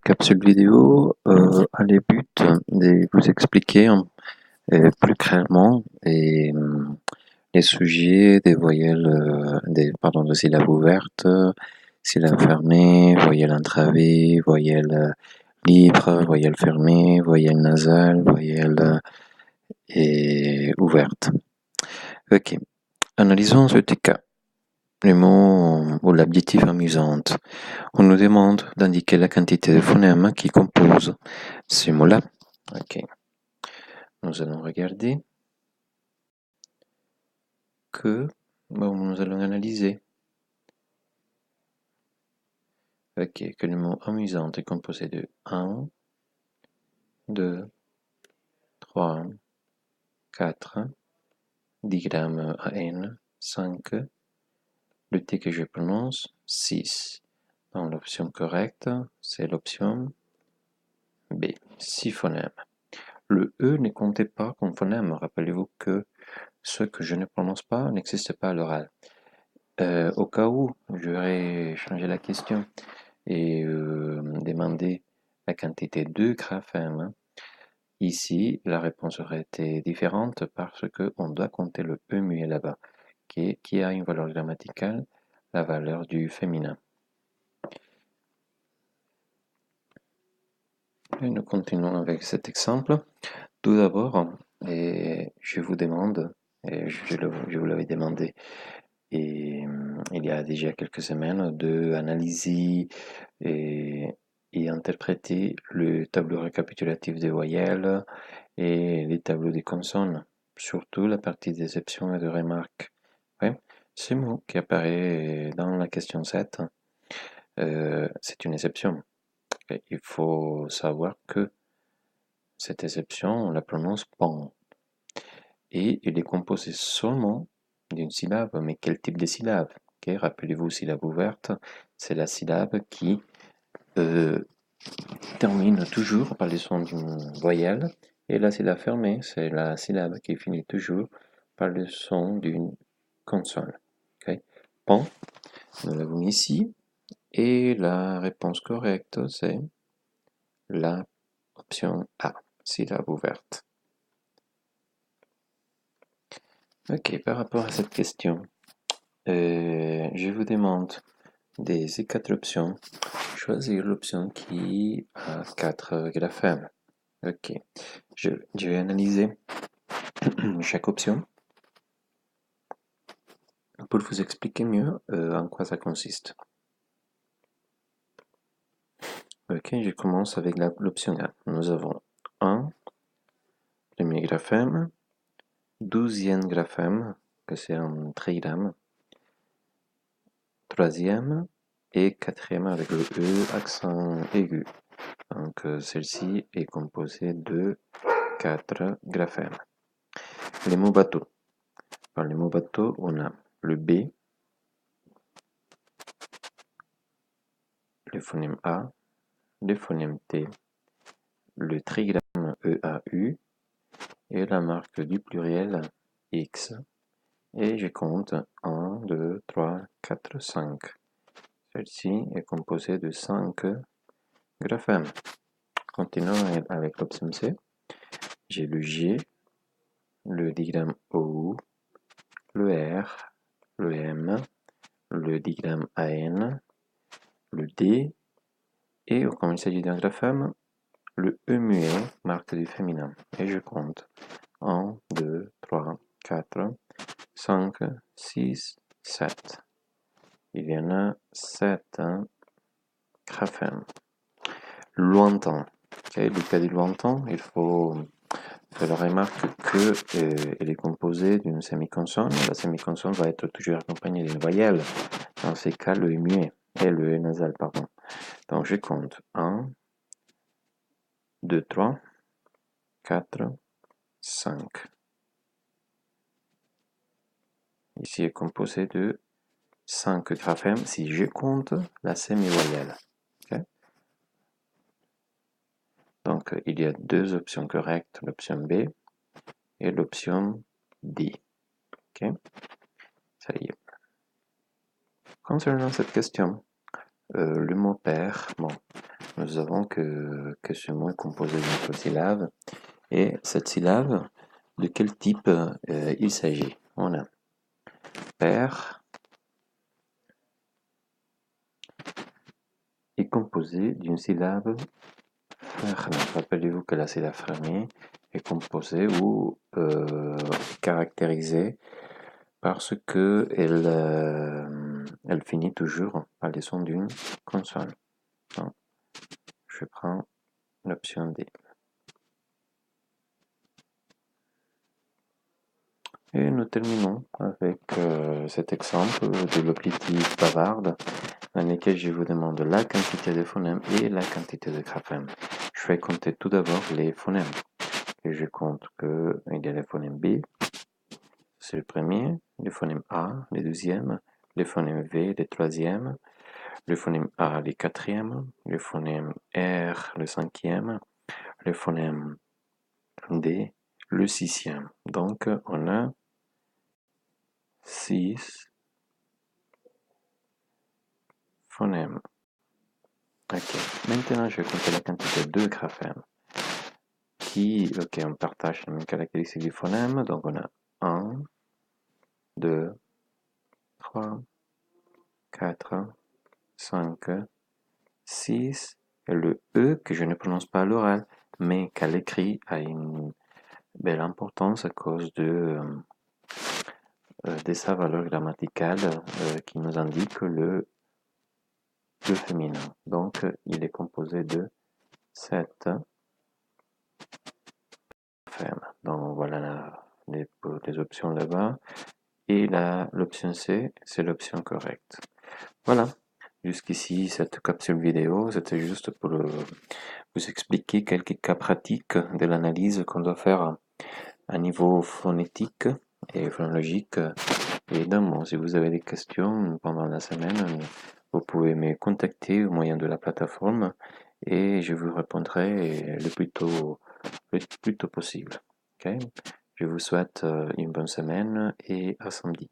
capsule vidéo a le but de vous expliquer plus clairement les sujets des voyelles, de syllabes ouvertes, syllabes fermées, voyelles entravées, voyelles libres, voyelles fermées, voyelles nasales, voyelles ouvertes. Ok, analysons ce petit cas. Le mot ou l'adjectif amusante. On nous demande d'indiquer la quantité de phonèmes qui composent ce mot-là. Ok. Nous allons regarder nous allons analyser. Ok, que le mot amusante est composé de 1, 2, 3, 4, digrammes AN, 5, le T que je prononce, 6. Donc l'option correcte, c'est l'option B, 6 phonèmes. Le E ne comptait pas comme phonème. Rappelez-vous que ce que je ne prononce pas n'existe pas à l'oral. Au cas où j'aurais changé la question et demandé la quantité de graphèmes, ici la réponse aurait été différente parce qu'on doit compter le E muet là-bas, qui a une valeur grammaticale, la valeur du féminin. Et nous continuons avec cet exemple. Tout d'abord, je vous demande, et je vous l'avais demandé, et il y a déjà quelques semaines, d'analyser et interpréter le tableau récapitulatif des voyelles et les tableaux des consonnes, surtout la partie d'exception et de remarques. Ouais, ce mot qui apparaît dans la question 7, c'est une exception. Il faut savoir que cette exception, on la prononce pan. Et il est composé seulement d'une syllabe. Mais quel type de syllabe? Okay, rappelez-vous, syllabe ouverte, c'est la syllabe qui termine toujours par le son d'une voyelle. Et la syllabe fermée, c'est la syllabe qui finit toujours par le son d'une consonne. Okay. Pan, nous l'avons ici. Et la réponse correcte, c'est la option A, syllabe ouverte. Ok, par rapport à cette question, je vous demande des ces 4 options, choisir l'option qui a 4 graphèmes. Ok, je vais analyser chaque option pour vous expliquer mieux en quoi ça consiste. Ok, je commence avec l'option A. Nous avons 1, premier graphème, 12e graphème, que c'est un trigramme, 3e et 4e avec le E, accent aigu. Donc celle-ci est composée de 4 graphèmes. Les mots bateau. Par les mots bateau, on a le B, le phonème A, le phonème T, le trigramme EAU et la marque du pluriel X. Et je compte 1, 2, 3, 4, 5. Celle-ci est composée de 5 graphèmes. Continuons avec l'option C. J'ai le G, le digramme OU, le R, le M, le digramme AN, le D, et comme il s'agit d'un graphème, le E muet, marque du féminin. Et je compte 1, 2, 3, 4, 5, 6, 7. Il y en a 7 graphèmes. Lointain. Okay, le cas du lointain, il faut faire la remarque qu'elle est composée d'une semi-consonne. La semi-consonne va être toujours accompagnée d'une voyelle. Dans ces cas, le E muet et le E nasal, pardon. Donc je compte 1, 2, 3, 4, 5. Ici est composé de 5 graphèmes si je compte la semi-voyelle. Okay. Donc il y a 2 options correctes, l'option B et l'option D. Okay. Ça y est. Concernant cette question, le mot père, bon, nous nous avons que ce mot est composé d'une seule syllabe. Et cette syllabe, de quel type il s'agit? On a père est composé d'une syllabe fermée. Rappelez-vous que la syllabe fermée est composée ou caractérisée parce que elle finit toujours par le son d'une consonne. Donc, je prends l'option D. Et nous terminons avec cet exemple de l'oplétive bavarde dans lequel je vous demande la quantité de phonèmes et la quantité de graphèmes. Je vais compter tout d'abord les phonèmes. Et je compte qu'il y a le phonème B, c'est le premier, le phonème A, le deuxième, le phonème V, le troisième, le phonème A, le quatrième, le phonème R, le cinquième, le phonème D, le sixième. Donc, on a 6 phonèmes. Ok. Maintenant, je vais compter la quantité de graphèmes. Ok, on partage les mêmes caractéristiques du phonème. Donc, on a 1, 2, 3, 4, 5, 6. Et le E que je ne prononce pas à l'oral, mais qu'à l'écrit a une belle importance à cause de sa valeur grammaticale qui nous indique le féminin. Donc, il est composé de 7 fermes. Donc, voilà les options là-bas. Et l'option C, c'est l'option correcte. Voilà. Jusqu'ici, cette capsule vidéo, c'était juste pour vous expliquer quelques cas pratiques de l'analyse qu'on doit faire à niveau phonétique et phonologique. Évidemment, si vous avez des questions pendant la semaine, vous pouvez me contacter au moyen de la plateforme et je vous répondrai le plus tôt possible. Okay? Je vous souhaite une bonne semaine et à samedi.